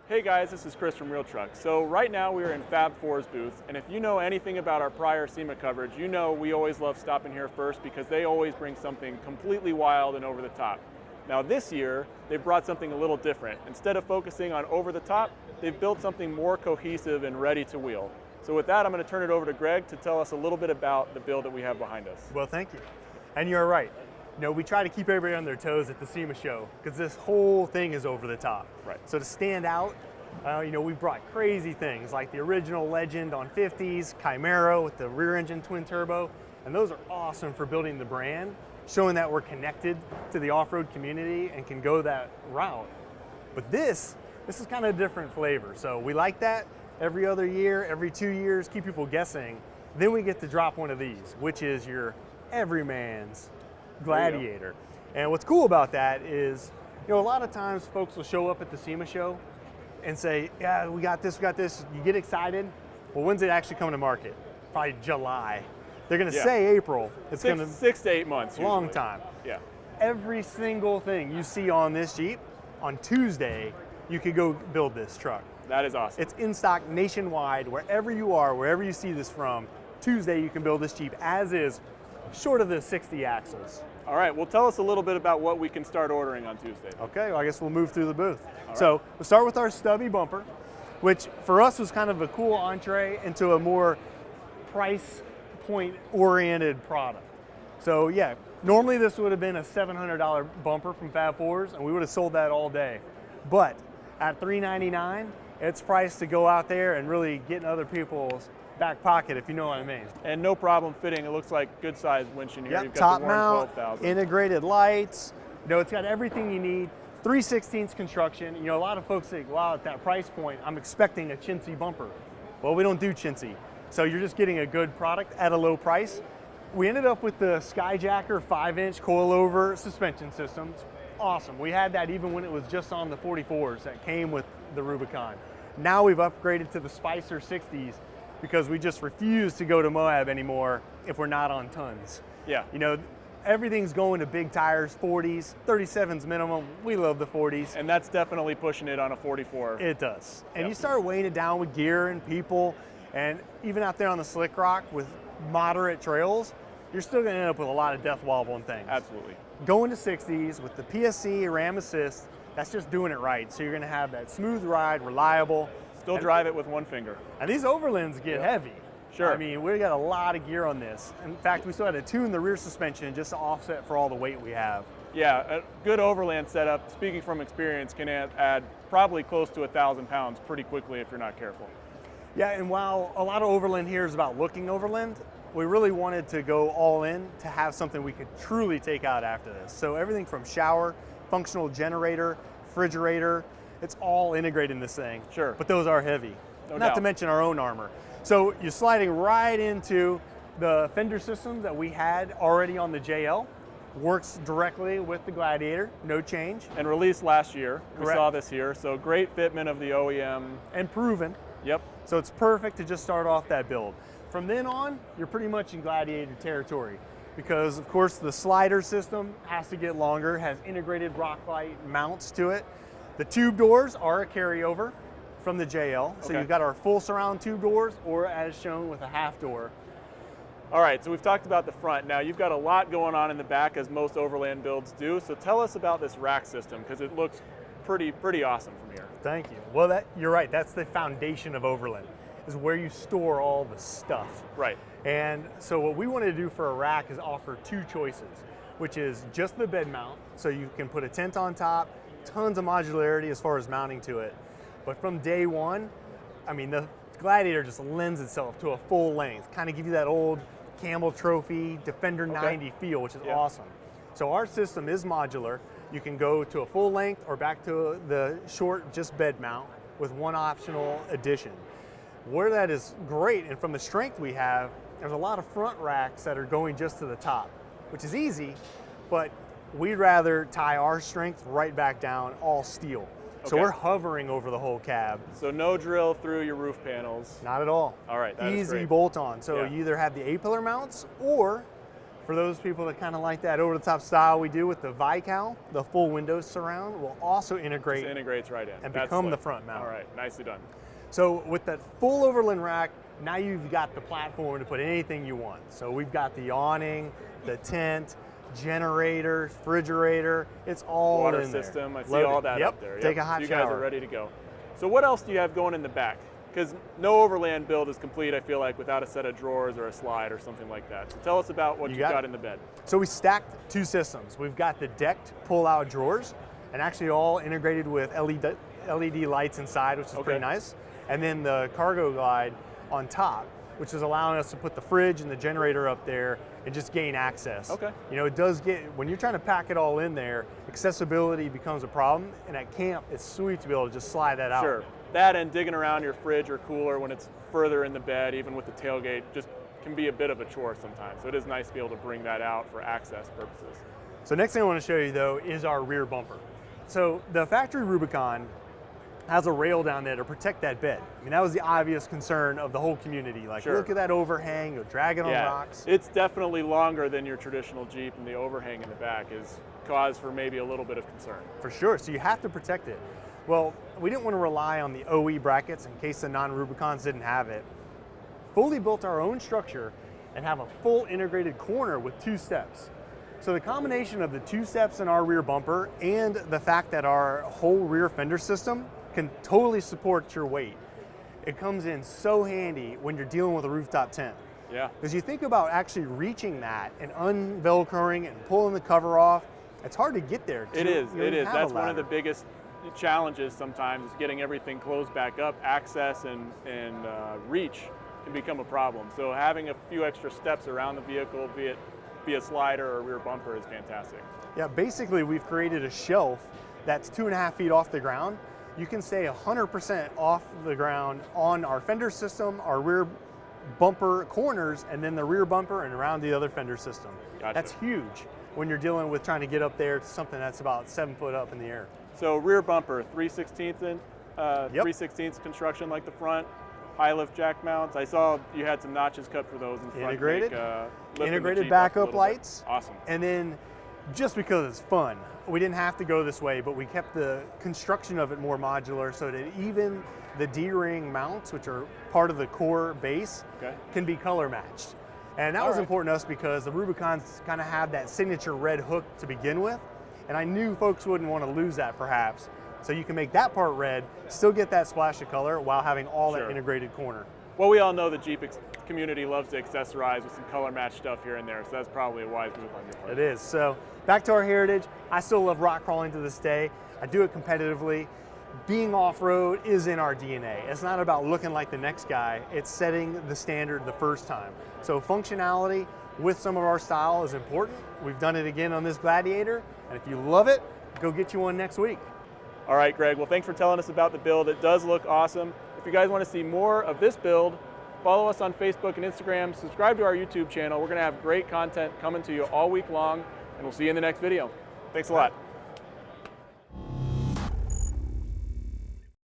Hey guys, this is Chris from RealTruck. So right now we are in Fab4's booth, and if you know anything about our prior SEMA coverage, you know we always love stopping here first because they always bring something completely wild and over the top. Now this year, they've brought something a little different. Instead of focusing on over the top, they've built something more cohesive and ready to wheel. So with that, I'm going to turn it over to Greg to tell us a little bit about the build that we have behind us. Well, thank you. And you're right. You know, we try to keep everybody on their toes at the SEMA show because this whole thing is over the top. Right. So to stand out, you know, we brought crazy things like the original Legend on 50s, Chimera with the rear engine twin turbo, and those are awesome for building the brand, showing that we're connected to the off-road community and can go that route. But this is kind of a different flavor. So we like that every other year, every 2 years, keep people guessing. Then we get to drop one of these, which is your everyman's Gladiator. And what's cool about that is, you know, a lot of times folks will show up at the SEMA show and say, yeah, we got this, we got this. You get excited. Well, when's it actually coming to market? Probably July. They're going to say April. It's going to 6 to 8 months. Long usually. time. Yeah. Every single thing you see on this Jeep, on Tuesday, you could go build this truck. That is awesome. It's in stock nationwide, wherever you are, wherever you see this from. Tuesday, you can build this Jeep as is, short of the 60 axles. All right, well, tell us a little bit about what we can start ordering on Tuesday. Okay, well, I guess we'll move through the booth. All So right. we'll start with our stubby bumper, which for us was kind of a cool entree into a more price point oriented product. So yeah, normally this would have been a $700 bumper from Fab4's and we would have sold that all day. But at $399, it's priced to go out there and really get in other people's back pocket, if you know what I mean. And no problem fitting. It looks like good sized winch in here. Yep, You've got top the Warren mount, 12,000. integrated lights. You know, it's got everything you need. 3/16 construction. You know, a lot of folks say, wow, at that price point, I'm expecting a chintzy bumper. Well, we don't do chintzy. So you're just getting a good product at a low price. We ended up with the Skyjacker 5-inch coilover suspension system. It's awesome. We had that even when it was just on the 44s that came with the Rubicon. Now we've upgraded to the Spicer 60s because we just refuse to go to Moab anymore if we're not on tons. Yeah. You know, everything's going to big tires, 40s, 37s minimum. We love the 40s. And that's definitely pushing it on a 44. It does. And Yep. you start weighing it down with gear and people, and even out there on the slick rock with moderate trails, you're still gonna end up with a lot of death wobbling things. Absolutely. Going to 60s with the PSC, RAM assist, that's just doing it right. So you're gonna have that smooth ride, reliable. Still drive it with one finger. And these Overlands get heavy. Sure. I mean, we got a lot of gear on this. In fact, we still had to tune the rear suspension just to offset for all the weight we have. Yeah, a good Overland setup, speaking from experience, can add probably close to 1,000 pounds pretty quickly if you're not careful. Yeah, and while a lot of Overland here is about looking Overland, we really wanted to go all in to have something we could truly take out after this. So everything from shower, functional generator, refrigerator, it's all integrated in this thing. Sure. But those are heavy. No Not to doubt. mention our own armor. So you're sliding right into the fender system that we had already on the JL. Works directly with the Gladiator, no change. And released last year. We Correct. saw this here, so great fitment of the OEM. And proven. Yep. So it's perfect to just start off that build. From then on, you're pretty much in Gladiator territory because of course the slider system has to get longer, has integrated Rocklight mounts to it. The tube doors are a carryover from the JL. So Okay. you've got our full surround tube doors or as shown with a half door. All right, so we've talked about the front. Now you've got a lot going on in the back as most Overland builds do. So tell us about this rack system because it looks pretty awesome from here. Thank you. Well, you're right. That's the foundation of Overland, is where you store all the stuff. Right. And so what we wanted to do for a rack is offer two choices, which is just the bed mount, so you can put a tent on top, tons of modularity as far as mounting to it. But from day one, I mean, the Gladiator just lends itself to a full length, kind of give you that old Campbell Trophy Defender 90 feel, which is awesome. So our system is modular. You can go to a full length or back to the short, just bed mount with one optional addition. Where that is great, and from the strength we have, there's a lot of front racks that are going just to the top, which is easy, but we'd rather tie our strength right back down, all steel. So Okay. we're hovering over the whole cab. So no drill through your roof panels. Not at all. All right, that is Easy great. bolt on. So Yeah. you either have the A-pillar mounts or For those people that kind of like that over-the-top style we do with the Viscal, the full window surround will also integrate. Just integrates right in. And become the front mount. All right, nicely done. So with that full Overland rack, now you've got the platform to put anything you want. So we've got the awning, the tent, generator, refrigerator, it's all water in there. system, I see Loaded. all that Yep. up there. Yep. Take a hot You shower. guys are ready to go. So what else do you have going in the back? Because no Overland build is complete, I feel like, without a set of drawers or a slide or something like that. So tell us about what you've got in the bed. So we stacked two systems. We've got the decked pull-out drawers, and actually all integrated with LED lights inside, which is pretty nice. And then the cargo glide on top, which is allowing us to put the fridge and the generator up there and just gain access. Okay. You know, it does get, when you're trying to pack it all in there, accessibility becomes a problem, and at camp, it's sweet to be able to just slide that out. Sure. That and digging around your fridge or cooler when it's further in the bed, even with the tailgate, just can be a bit of a chore sometimes. So it is nice to be able to bring that out for access purposes. So next thing I want to show you though is our rear bumper. So the factory Rubicon has a rail down there to protect that bed. I mean, that was the obvious concern of the whole community. Like, look at that overhang, you'll drag it on rocks. It's definitely longer than your traditional Jeep, and the overhang in the back is cause for maybe a little bit of concern. For sure, so you have to protect it. Well, we didn't want to rely on the OE brackets in case the non-Rubicons didn't have it. Fully built our own structure and have a full integrated corner with 2 steps. So the combination of the 2 steps in our rear bumper and the fact that our whole rear fender system can totally support your weight. It comes in so handy when you're dealing with a rooftop tent. Yeah. Because you think about actually reaching that and unvelcroing it and pulling the cover off, it's hard to get there. It is. That's one of the biggest challenges sometimes, is getting everything closed back up. Access and reach can become a problem. So having a few extra steps around the vehicle, be it a slider or a rear bumper, is fantastic. Yeah, basically we've created a shelf that's 2.5 feet off the ground. You can stay 100% off the ground on our fender system, our rear bumper corners, and then the rear bumper and around the other fender system. Gotcha. That's huge when you're dealing with trying to get up there to something that's about 7 foot up in the air. So rear bumper, 3/16 construction like the front, high lift jack mounts. I saw you had some notches cut for those in front. Integrated backup lights. Awesome. And then, just because it's fun, we didn't have to go this way, but we kept the construction of it more modular so that even the D-ring mounts, which are part of the core base, can be color matched. And that was important to us because the Rubicons kind of have that signature red hook to begin with, and I knew folks wouldn't want to lose that perhaps. So you can make that part red, still get that splash of color while having all that integrated corner. Well, we all know the Jeep community loves to accessorize with some color match stuff here and there, so that's probably a wise move on your part. It is. So back to our heritage, I still love rock crawling to this day. I do it competitively. Being off-road is in our DNA. It's not about looking like the next guy, it's setting the standard the first time. So functionality with some of our style is important. We've done it again on this Gladiator, and if you love it, go get you one next week. All right, Greg, well, thanks for telling us about the build. It does look awesome. If you guys want to see more of this build, follow us on Facebook and Instagram, subscribe to our YouTube channel. We're going to have great content coming to you all week long, and we'll see you in the next video. Thanks a lot.